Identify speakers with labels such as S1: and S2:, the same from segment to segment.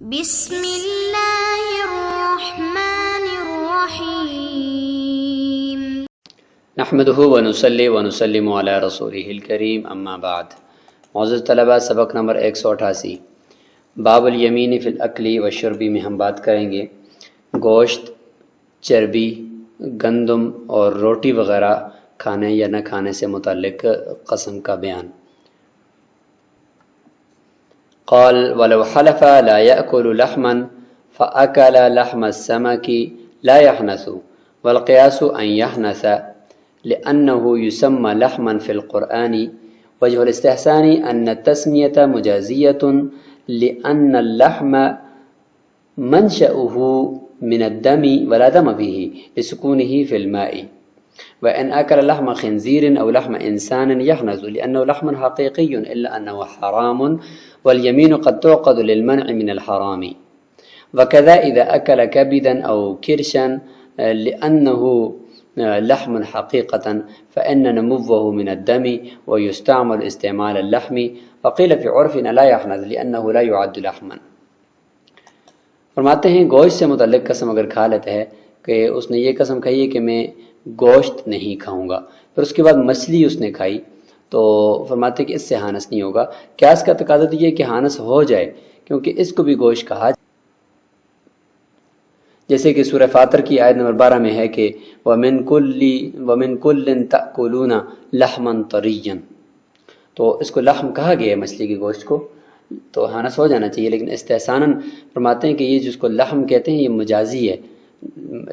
S1: بسم اللہ الرحمن الرحیم
S2: نحمده ونصلی ونسلم علی رسولہ الکریم اما بعد۔ معزز طلبہ، سبق نمبر 188 باب الیمین فی الاکل والشرب میں ہم بات کریں گے گوشت، چربی، گندم اور روٹی وغیرہ کھانے یا نہ کھانے سے متعلق قسم کا بیان۔ قال ولو حلف لا يأكل لحما فأكل لحم السمك لا يحنث والقياس أن يحنث لأنه يسمى لحما في القرآن وجه الاستحسان أن التسمية مجازية لأن اللحم منشأه من الدم ولا دم فيه لسكونه في الماء، وإن أكل لحم خنزير أو لحم إنسان يحنث لأنه لحم حقيقي إلا أنه حرام واليمين قد تعقد للمنع من الحرام، وكذا إذا أكل كبدا أو كرشا لأنه لحم حقيقة فإن نموه من الدم ويستعمل استعمال اللحم، وقيل في عرفنا لا يحنث لأنه لا يعد لحما۔ فرماتے ہیں گوشت سے متعلق قسم اگر کھا لیتا ہے کہ اس نے یہ قسم کھائی ہے کہ میں گوشت نہیں کھاؤں گا، پھر اس کے بعد مچھلی اس نے کھائی، تو فرماتے ہیں کہ اس سے ہانس نہیں ہوگا۔ قیاس کا تقاضا تو یہ کہ ہانس ہو جائے کیونکہ اس کو بھی گوشت کہا، جیسے کہ سورہ فاطر کی آیت نمبر 12 میں ہے کہ وَمِن كُلٍّ تَأْكُلُونَ لَحْمًا طَرِيًّا، تو اس کو لحم کہا گیا ہے مچھلی کے گوشت کو، تو ہانس ہو جانا چاہیے، لیکن استحساناً فرماتے ہیں کہ یہ جس کو لحم کہتے ہیں یہ مجازی ہے،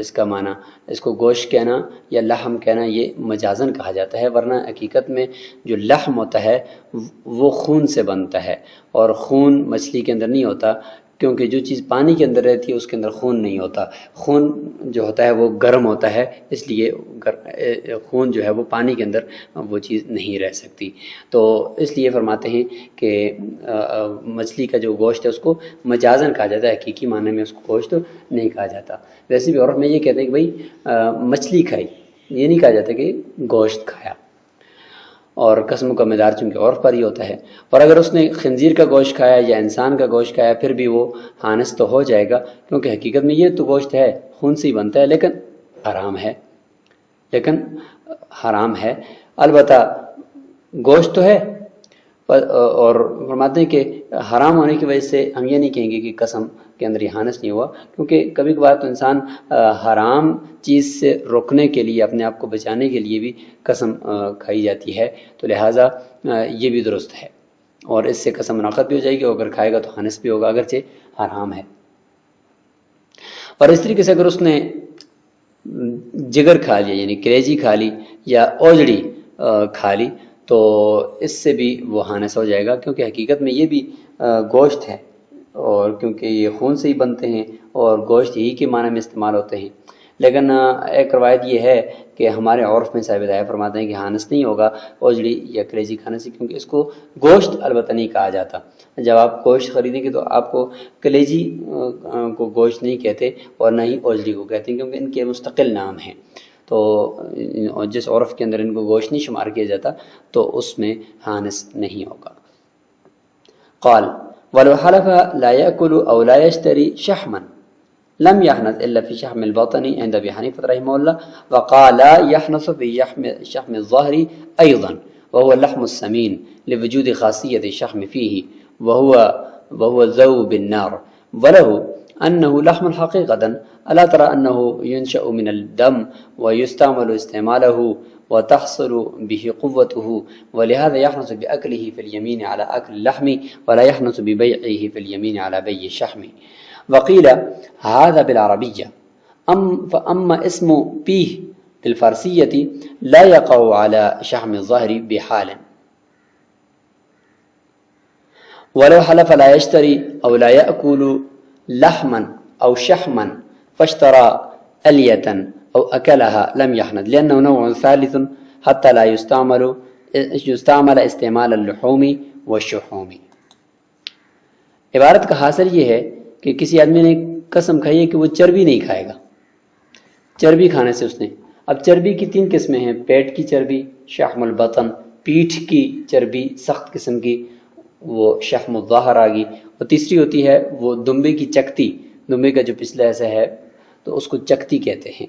S2: اس کا معنی اس کو گوشت کہنا یا لحم کہنا یہ مجازن کہا جاتا ہے، ورنہ حقیقت میں جو لحم ہوتا ہے وہ خون سے بنتا ہے، اور خون مچھلی کے اندر نہیں ہوتا، کیونکہ جو چیز پانی کے اندر رہتی ہے اس کے اندر خون نہیں ہوتا، خون جو ہوتا ہے وہ گرم ہوتا ہے، اس لیے خون جو ہے وہ پانی کے اندر وہ چیز نہیں رہ سکتی، تو اس لیے فرماتے ہیں کہ مچھلی کا جو گوشت ہے اس کو مجازن کہا جاتا ہے، حقیقی معنی میں اس کو گوشت نہیں کہا جاتا۔ ویسے بھی عرف میں یہ کہتے ہیں کہ بھائی مچھلی کھائی، یہ نہیں کہا جاتا کہ گوشت کھایا، اور قسم کا مدار چونکہ عرف پر ہی ہوتا ہے، اور اگر اس نے خنزیر کا گوشت کھایا یا انسان کا گوشت کھایا پھر بھی وہ ہانس تو ہو جائے گا، کیونکہ حقیقت میں یہ تو گوشت ہے، خون سے ہی بنتا ہے، لیکن حرام ہے، البتہ گوشت تو ہے، اور فرماتے ہیں کہ حرام ہونے کی وجہ سے ہم یہ نہیں کہیں گے کہ قسم کے اندر یہ ہانس نہیں ہوا، کیونکہ کبھی کبھار تو انسان حرام چیز سے روکنے کے لیے، اپنے آپ کو بچانے کے لیے بھی قسم کھائی جاتی ہے، تو لہٰذا یہ بھی درست ہے، اور اس سے قسم منعقد بھی ہو جائے گی، اور اگر کھائے گا تو ہانس بھی ہوگا اگرچہ حرام ہے۔ اور اس طریقے سے اگر اس نے جگر کھا لیا یعنی کلیجی کھا لی یا اوجڑی کھا لی تو اس سے بھی وہ ہانس ہو جائے گا، کیونکہ حقیقت میں یہ بھی گوشت ہے، اور کیونکہ یہ خون سے ہی بنتے ہیں اور گوشت ہی کے معنی میں استعمال ہوتے ہیں، لیکن ایک روایت یہ ہے کہ ہمارے عرف میں صاحب ہدایت فرماتے ہیں کہ ہانس نہیں ہوگا اوجڑی یا کلیجی کھانے سے، کیونکہ اس کو گوشت البتہ نہیں کہا جاتا۔ جب آپ گوشت خریدیں گے تو آپ کو کلیجی کو گوشت نہیں کہتے اور نہ ہی اوجڑی کو کہتے ہیں، کیونکہ ان کے مستقل نام ہیں، تو جس عرف کے اندر ان کو گوشت نہیں شمار کیا جاتا تو اس میں ہانس نہیں ہوگا۔ قال ولو حلف لا يأكل أو لا يشتري شحما لم يحنث إلا في شحم البطن عند أبي حنيفة رحمه الله، وقال يحنث في شحم الظهر أيضا وهو اللحم السمين لوجود خاصية الشحم فيه وهو ذو بالنار، وله أنه لحم حقيقة، ألا ترى أنه ينشأ من الدم ويستعمل استعماله وتحصل به قوته، ولهذا يحنث بأكله في اليمين على أكل اللحم ولا يحنث ببيعه في اليمين على بيع الشحم، وقيل هذا بالعربية، فأما اسم بيه بالفارسية لا يقع على شحم الظهر بحال، ولو حلف لا يشتري أو لا يأكل لحما أو شحما فاشترى ألية أو أكلها لم يحنث لأنه نوع ثالث حتى لا يستعمل استعمال اللحوم والشحوم۔ عبارت کا حاصل یہ ہے کہ کسی آدمی نے قسم کھائی ہے کہ وہ چربی نہیں کھائے گا، چربی کھانے سے اس نے، اب چربی کی 3 قسمیں ہیں، پیٹ کی چربی، شحم البطن، پیٹھ کی چربی سخت قسم کی، وہ شحم الظہر آ گئی، اور اور تیسری ہوتی ہے وہ دمبے کی چکتی، دمبے کا جو پچھلا ایسا ہے تو اس کو چکتی کہتے ہیں۔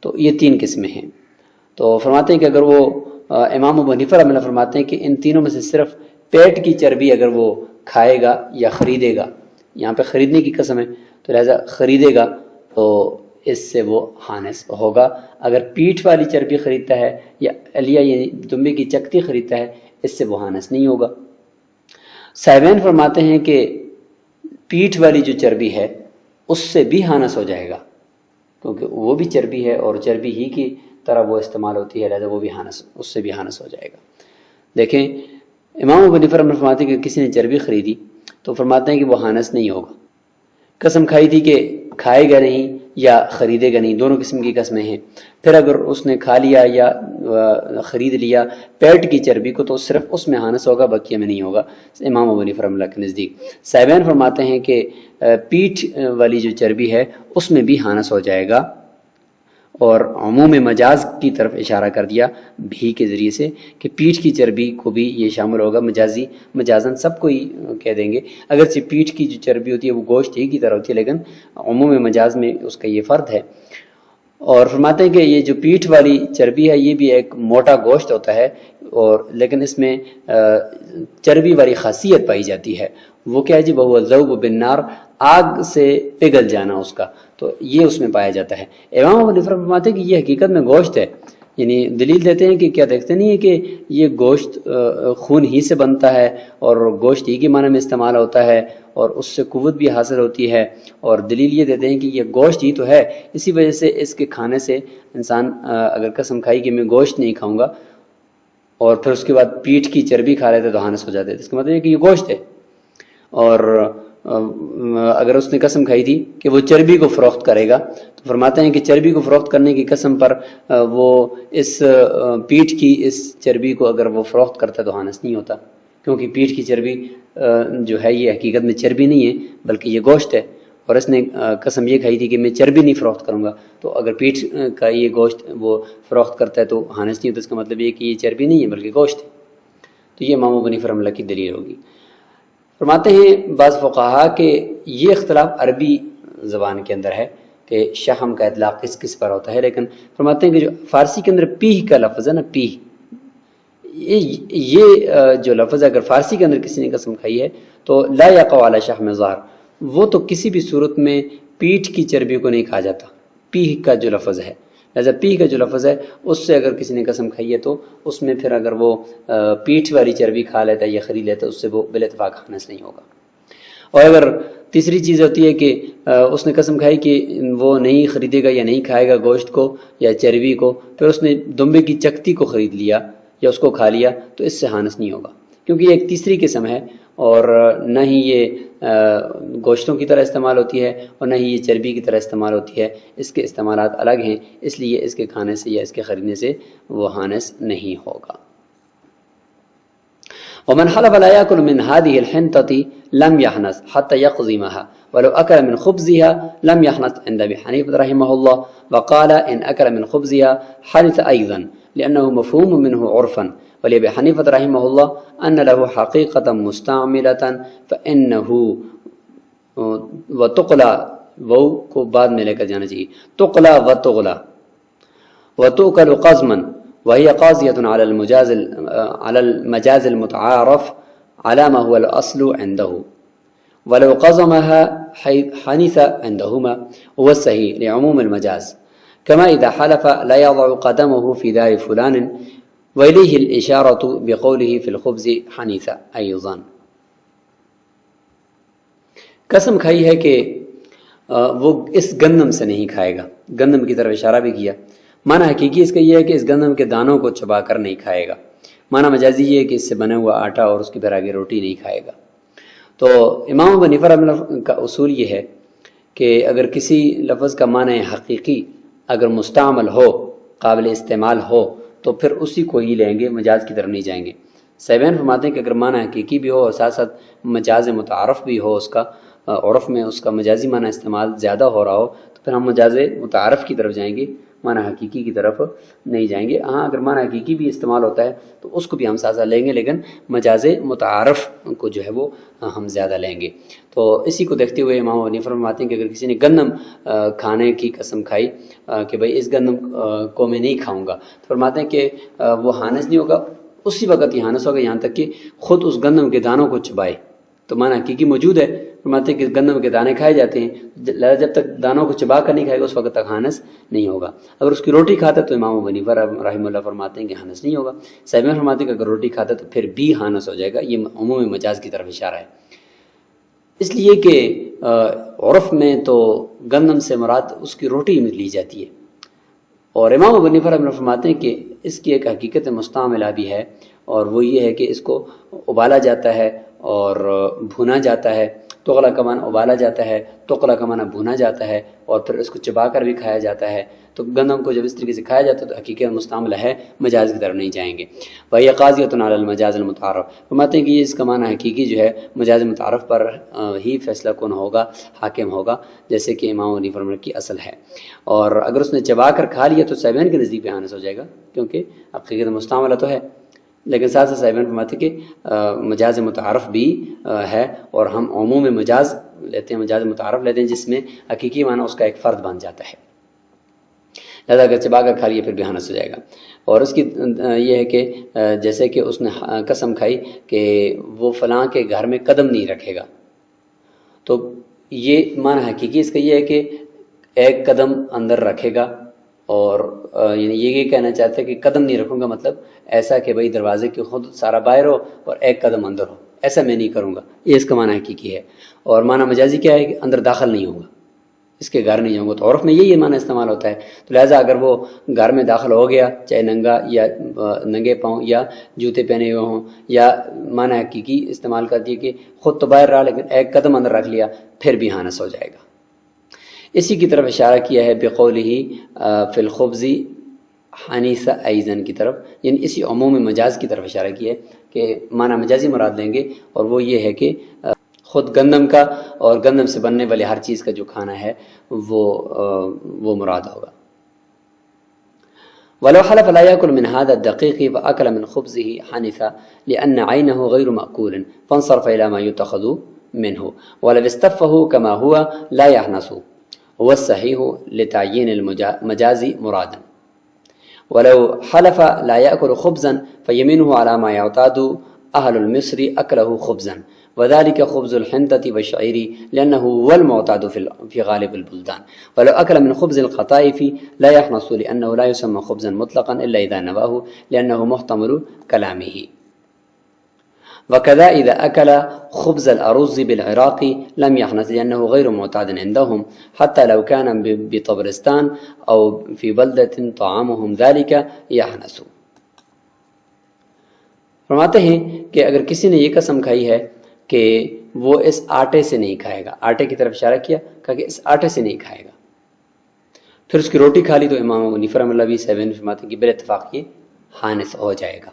S2: تو یہ 3 قسمیں ہیں۔ تو فرماتے ہیں کہ اگر وہ امام ابو حنیفہ رحمہ اللہ فرماتے ہیں کہ ان تینوں میں سے صرف پیٹ کی چربی اگر وہ کھائے گا یا خریدے گا، یہاں پہ خریدنے کی قسم ہے تو لہذا خریدے گا تو اس سے وہ حانس ہوگا۔ اگر پیٹھ والی چربی خریدتا ہے یا علیہ یعنی دمبے کی چکتی خریدتا ہے اس سے وہ حانس نہیں ہوگا۔ صاحبین فرماتے ہیں کہ پیٹھ والی جو چربی ہے اس سے بھی حانس ہو جائے گا، کیونکہ وہ بھی چربی ہے اور چربی ہی کی طرح وہ استعمال ہوتی ہے، لہذا وہ بھی حانس، اس سے بھی حانس ہو جائے گا۔ دیکھیں امام ابو حنیفہ رحمہ اللہ فرماتے ہیں کہ کسی نے چربی خریدی تو فرماتے ہیں کہ وہ حانس نہیں ہوگا۔ قسم کھائی تھی کہ کھائے گا نہیں یا خریدے گا نہیں، دونوں قسم کی قسمیں ہیں۔ پھر اگر اس نے کھا لیا یا خرید لیا پیٹ کی چربی کو تو صرف اس میں حانس ہوگا، بقیہ میں نہیں ہوگا، امام ابو حنیفہ رحمہ اللہ کے نزدیک۔ صاحبین فرماتے ہیں کہ پیٹھ والی جو چربی ہے اس میں بھی حانس ہو جائے گا، اور عموم مجاز کی طرف اشارہ کر دیا بھی کے ذریعے سے کہ پیٹھ کی چربی کو بھی یہ شامل ہوگا، مجازن سب کو ہی کہہ دیں گے، اگرچہ پیٹھ کی جو چربی ہوتی ہے وہ گوشت ہی کی طرح ہوتی ہے لیکن عموم مجاز میں اس کا یہ فرد ہے۔ اور فرماتے ہیں کہ یہ جو پیٹھ والی چربی ہے یہ بھی ایک موٹا گوشت ہوتا ہے، اور لیکن اس میں چربی والی خاصیت پائی جاتی ہے، وہ کیا ہے جی، وہ ذوب بالنار، آگ سے پگھل جانا اس کا، تو یہ اس میں پایا جاتا ہے۔ امام ابو حنیفہ فرماتے ہیں کہ یہ حقیقت میں گوشت ہے، یعنی دلیل دیتے ہیں کہ کیا دیکھتے نہیں ہے کہ یہ گوشت خون ہی سے بنتا ہے اور گوشت ہی کے معنی میں استعمال ہوتا ہے اور اس سے قوت بھی حاصل ہوتی ہے، اور دلیل یہ دیتے ہیں کہ یہ گوشت ہی تو ہے، اسی وجہ سے اس کے کھانے سے انسان اگر قسم کھائی کہ میں گوشت نہیں کھاؤں گا اور پھر اس کے بعد پیٹھ کی چربی کھا لیتے تو حانس ہو جاتے، اس کا مطلب ہے کہ یہ گوشت ہے۔ اور اگر اس نے قسم کھائی تھی کہ وہ چربی کو فروخت کرے گا تو فرماتے ہیں کہ چربی کو فروخت کرنے کی قسم پر وہ اس پیٹھ کی اس چربی کو اگر وہ فروخت کرتا ہے تو حانس نہیں ہوتا، کیونکہ پیٹھ کی چربی جو ہے یہ حقیقت میں چربی نہیں ہے بلکہ یہ گوشت ہے، اور اس نے قسم یہ کھائی تھی کہ میں چربی نہیں فروخت کروں گا، تو اگر پیٹھ کا یہ گوشت وہ فروخت کرتا ہے تو حانس نہیں ہوتا، اس کا مطلب یہ کہ یہ چربی نہیں ہے بلکہ گوشت ہے۔ تو یہ امام ابو حنیفہ رحمہ اللہ کی دلیل ہوگی۔ فرماتے ہیں بعض فقہا کہ یہ اختلاف عربی زبان کے اندر ہے کہ شحم کا اطلاق کس کس پر ہوتا ہے، لیکن فرماتے ہیں کہ جو فارسی کے اندر پیہ کا لفظ ہے نا، پیہ، یہ جو لفظ ہے اگر فارسی کے اندر کسی نے قسم کھائی ہے تو لا یقع علی شحم ظہر، وہ تو کسی بھی صورت میں پیٹھ کی چربی کو نہیں کھا جاتا، پیہ کا جو لفظ ہے، لہذا پیہ کا جو لفظ ہے اس سے اگر کسی نے قسم کھائی ہے تو اس میں پھر اگر وہ پیٹھ والی چربی کھا لیتا ہے یا خرید لیتا ہے اس سے وہ بالاتفاق حانس نہیں ہوگا۔ اور اگر تیسری چیز ہوتی ہے کہ اس نے قسم کھائی کہ وہ نہیں خریدے گا یا نہیں کھائے گا گوشت کو یا چربی کو، پھر اس نے دمبے کی چکتی کو خرید لیا یا اس کو کھا لیا تو اس سے حانس نہیں ہوگا، کیونکہ یہ ایک تیسری قسم ہے اور نہ ہی یہ گوشتوں کی طرح استعمال ہوتی ہے اور نہ ہی یہ چربی کی طرح استعمال ہوتی ہے، اس کے استعمالات الگ ہیں، اس لیے اس کے کھانے سے یا اس کے خریدنے سے وہ حانس نہیں ہوگا۔ ومن حلف لا يأكل من هذه الحنطة لم يحنث حتى يقزمها ولو أكل من خبزها لم يحنث عند أبي حنيفة رحمه الله، وقال إن أكل من خبزها حنث أيضا لأنه مفهوم منه عرفا، ولأبي حنيفة رحمه الله أن له حقيقة مستعملة فإنه وتقلى، وہ کو بعد میں لے کر جانا چاہیے، تقلى وتغلى وتؤكل قزما وهي قاضية على المجاز المتعارف على ما هو الأصل عنده، ولو قزمها حنث عندهما هو الصحيح لعموم المجاز، كما إذا حلف لا يضع قدمه في دار فلان، وإليه الإشارة بقوله في الخبز حنث أيضا۔ قسم کھائی ہے کہ وہ اس گندم سے نہیں کھائے گا، گندم کی طرف اشارہ بھی کیا، معنی حقیقی اس کا یہ ہے کہ اس گندم کے دانوں کو چبا کر نہیں کھائے گا، معنی مجازی یہ ہے کہ اس سے بنا ہوا آٹا اور اس کی پھر آگے روٹی نہیں کھائے گا۔ تو امام ابو حنیفہ رحمہ اللہ کا اصول یہ ہے کہ اگر کسی لفظ کا معنی حقیقی اگر مستعمل ہو، قابل استعمال ہو تو پھر اسی کو ہی لیں گے، مجاز کی طرف نہیں جائیں گے۔ صاحبین فرماتے ہیں کہ اگر معنی حقیقی بھی ہو اور ساتھ ساتھ مجاز متعارف بھی ہو، اس کا عرف میں اس کا مجازی معنی استعمال زیادہ ہو رہا ہو تو پھر ہم مجاز متعارف کی طرف جائیں گے، معنی حقیقی کی طرف نہیں جائیں گے. ہاں اگر معنی حقیقی بھی استعمال ہوتا ہے تو اس کو بھی ہم ساتھ ساتھ لیں گے، لیکن مجاز متعارف کو جو ہے وہ ہم زیادہ لیں گے. تو اسی کو دیکھتے ہوئے امام ابو حنیفہ فرماتے ہیں کہ اگر کسی نے گندم کھانے کی قسم کھائی کہ بھئی اس گندم کو میں نہیں کھاؤں گا، تو فرماتے ہیں کہ وہ حانث نہیں ہوگا، اسی وقت ہی حانث ہوگا یہاں تک کہ خود اس گندم کے دانوں کو چبائے. تو معنی حقیقی موجود ہے، فرماتے ہیں کہ گندم کے دانے کھائے جاتے ہیں، جب تک دانوں کو چبا کر نہیں کھائے گا اس وقت تک حانث نہیں ہوگا. اگر اس کی روٹی کھاتا ہے تو امام ابو حنیفہ رحمہ اللہ فرماتے ہیں کہ حانث نہیں ہوگا. صاحبین فرماتے ہیں کہ اگر روٹی کھاتا ہے تو پھر بھی حانث ہو جائے گا. یہ عمومی مجاز کی طرف اشارہ ہے، اس لیے کہ عرف میں تو گندم سے مراد اس کی روٹی میں لی جاتی ہے. اور امام ابو حنیفہ رحمہ اللہ فرماتے ہیں کہ اس کی ایک حقیقت مستعملہ بھی ہے، اور وہ یہ ہے کہ اس کو ابالا جاتا ہے اور بھونا جاتا ہے. تغلا کا معنی ابالا جاتا ہے، تقلا کا معنی بھونا جاتا ہے، اور پھر اس کو چبا کر بھی کھایا جاتا ہے. تو گندم کو جب اس طریقے سے کھایا جاتا ہے تو حقیقت مستعملہ ہے، مجاز کی طرف نہیں جائیں گے. وَهِيَ قَاضِيَةٌ عَلَى الْمَجَازِ الْمُتَعَارَف، فرماتے ہیں کہ یہ اس کا معنی حقیقی جو ہے مجاز متعارف پر ہی فیصلہ کن ہوگا، حاکم ہوگا، جیسے کہ امام ابو حنیفہ کی اصل ہے. اور اگر اس نے چبا کر کھا لیا تو صاحبین کے نزدیک بھی حانث ہو جائے گا، کیونکہ حقیقت مستعملہ تو ہے. لیکن ساتھ ساتھ صاحبین فرماتے کہ مجاز متعارف بھی ہے، اور ہم عموم مجاز لیتے ہیں، مجاز متعارف لیتے ہیں جس میں حقیقی معنی اس کا ایک فرد بن جاتا ہے. لہذا اگر چبا کر کھا لیے پھر بھی حانث ہو جائے گا. اور اس کی یہ ہے کہ جیسے کہ اس نے قسم کھائی کہ وہ فلاں کے گھر میں قدم نہیں رکھے گا، تو یہ معنی حقیقی اس کا یہ ہے کہ ایک قدم اندر رکھے گا، اور یعنی یہ کہنا چاہتا ہے کہ قدم نہیں رکھوں گا مطلب ایسا کہ بھئی دروازے کی خود سارا باہر ہو اور ایک قدم اندر ہو، ایسا میں نہیں کروں گا. یہ اس کا معنی حقیقی ہے. اور معنی مجازی کیا ہے کہ اندر داخل نہیں ہوگا، اس کے گھر نہیں جاؤں گا. تو عرف میں یہی معنی استعمال ہوتا ہے. تو لہٰذا اگر وہ گھر میں داخل ہو گیا، چاہے ننگا یا ننگے پاؤں یا جوتے پہنے ہوئے ہوں، یا معنی حقیقی استعمال کر دیے کہ خود تو باہر رہا لیکن ایک قدم اندر رکھ لیا، پھر بھی حانث ہو جائے گا. اسی کی طرف اشارہ کیا ہے بقولہ فی الخبز حنیث ایزن کی طرف، یعنی اسی عموم مجاز کی طرف اشارہ کیا ہے کہ معنی مجازی مراد لیں گے، اور وہ یہ ہے کہ خود گندم کا اور گندم سے بننے والے ہر چیز کا جو کھانا ہے وہ مراد ہوگا. ولو حلف لا يأكل من هذا الدقيق وأكل من خبزه حنث لأن عينه غير مأكول فانصرف إلى ما يتخذ منه ولو استفه كما هو لا يحنث هو الصحيح لتعيين المجاز مرادا. ولو حلف لا يأكل خبزا فيمينه على ما يعتاد أهل المصر أكله خبزا، وذلك خبز الحنطة والشعير لأنه هو المعتاد في غالب البلدان. ولو أكل من خبز القطائف لا يحنث لأنه لا يسمى خبزا مطلقا إلا إذا نواه لأنه محتمل كلامه. وكذا إذا أكل خبز الأرز بالعراق لم يحنث لأنه غير معتاد عندهم حتى لو كان بطبرستان أو في بلدة طعامهم ذلك يحنث. فرماتے ہیں کہ اگر کسی نے یہ قسم کھائی ہے کہ وہ اس آٹے سے نہیں کھائے گا، آٹے کی طرف اشارہ کیا، کہا کہ اس آٹے سے نہیں کھائے گا، پھر اس کی روٹی کھا لی، تو امام ابو حنیفہ رحمہ اللہ بھی صاحبین فرماتے ہیں کہ بال اتفاق یہ حانث ہو جائے گا.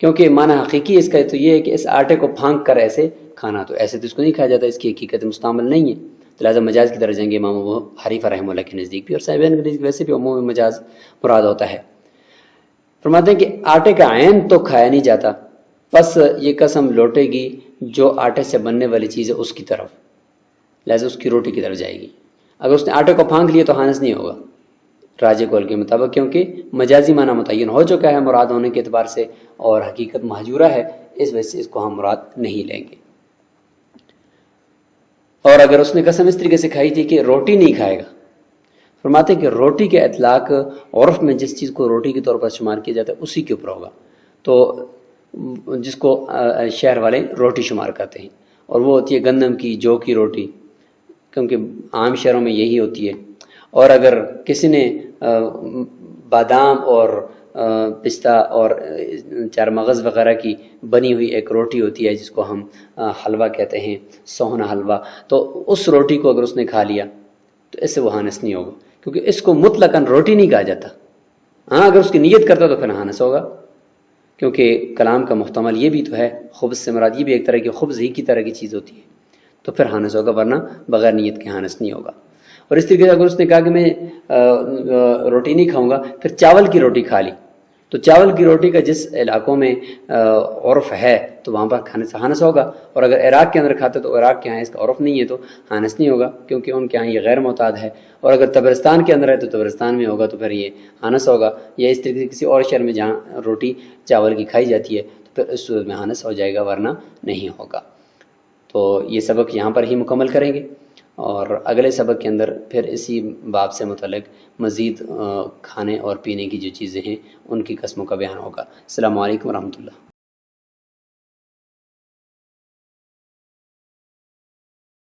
S2: کیونکہ معنی حقیقی اس کا تو یہ ہے کہ اس آٹے کو پھانک کر ایسے کھانا، تو ایسے تو اس کو نہیں کھایا جاتا، اس کی حقیقت مستعمل نہیں ہے. تو لہٰذا مجاز کی طرف جائیں گے امام ابو حنیفہ رحمہ اللہ کے نزدیک بھی، اور صاحبین کے نزدیک ویسے بھی عمومی مجاز مراد ہوتا ہے. فرماتے ہیں کہ آٹے کا عین تو کھایا نہیں جاتا، بس یہ قسم لوٹے گی جو آٹے سے بننے والی چیز ہے اس کی طرف، لہٰذا اس کی روٹی کی طرف جائے گی. اگر اس نے آٹے کو پھانک لیا تو حانث نہیں ہوگا راجح قول کے مطابق، کیونکہ مجازی معنی متعین ہو چکا ہے مراد ہونے کے اعتبار سے، اور حقیقت محجورہ ہے، اس وجہ سے اس کو ہم مراد نہیں لیں گے. اور اگر اس نے قسم اس طریقے سے کھائی تھی کہ روٹی نہیں کھائے گا، فرماتے ہیں کہ روٹی کے اطلاق عرف میں جس چیز کو روٹی کے طور پر شمار کیا جاتا ہے اسی کے اوپر ہوگا، تو جس کو شہر والے روٹی شمار کرتے ہیں، اور وہ ہوتی ہے گندم کی، جو کی روٹی، کیونکہ عام شہروں میں یہی ہوتی ہے. اور اگر کسی نے بادام اور پستہ اور چار مغز وغیرہ کی بنی ہوئی ایک روٹی ہوتی ہے جس کو ہم حلوہ کہتے ہیں، سوہنا حلوہ، تو اس روٹی کو اگر اس نے کھا لیا تو اس سے وہ حانث نہیں ہوگا، کیونکہ اس کو مطلقاً روٹی نہیں کہا جاتا. ہاں اگر اس کی نیت کرتا تو پھر حانث ہوگا، کیونکہ کلام کا محتمل یہ بھی تو ہے، خبز سے مراد یہ بھی ایک طرح کی خبز ہی کی طرح کی چیز ہوتی ہے، تو پھر حانث ہوگا، ورنہ بغیر نیت کے حانث نہیں ہوگا. اور اس طریقے سے اگر اس نے کہا کہ میں روٹی نہیں کھاؤں گا، پھر چاول کی روٹی کھا لی، تو چاول کی روٹی کا جس علاقوں میں عرف ہے تو وہاں پر کھانے سے ہانس ہوگا، اور اگر عراق کے اندر کھاتے تو عراق کے ہاں اس کا عرف نہیں ہے تو ہانس نہیں ہوگا، کیونکہ ان کے ہاں یہ غیر معتاد ہے، اور اگر تبرستان کے اندر ہے تو تبرستان میں ہوگا تو پھر یہ ہانس ہوگا، یا اس طریقے سے کسی اور شہر میں جہاں روٹی چاول کی کھائی جاتی ہے تو پھر اس صورت میں ہانس ہو جائے گا، ورنہ نہیں ہوگا۔ تو یہ سبق یہاں پر ہی مکمل کریں گے، اور اگلے سبق کے اندر پھر اسی باب سے متعلق مزید کھانے اور پینے کی جو چیزیں ہیں ان کی قسموں کا بیان ہوگا۔ السلام علیکم ورحمۃ اللہ۔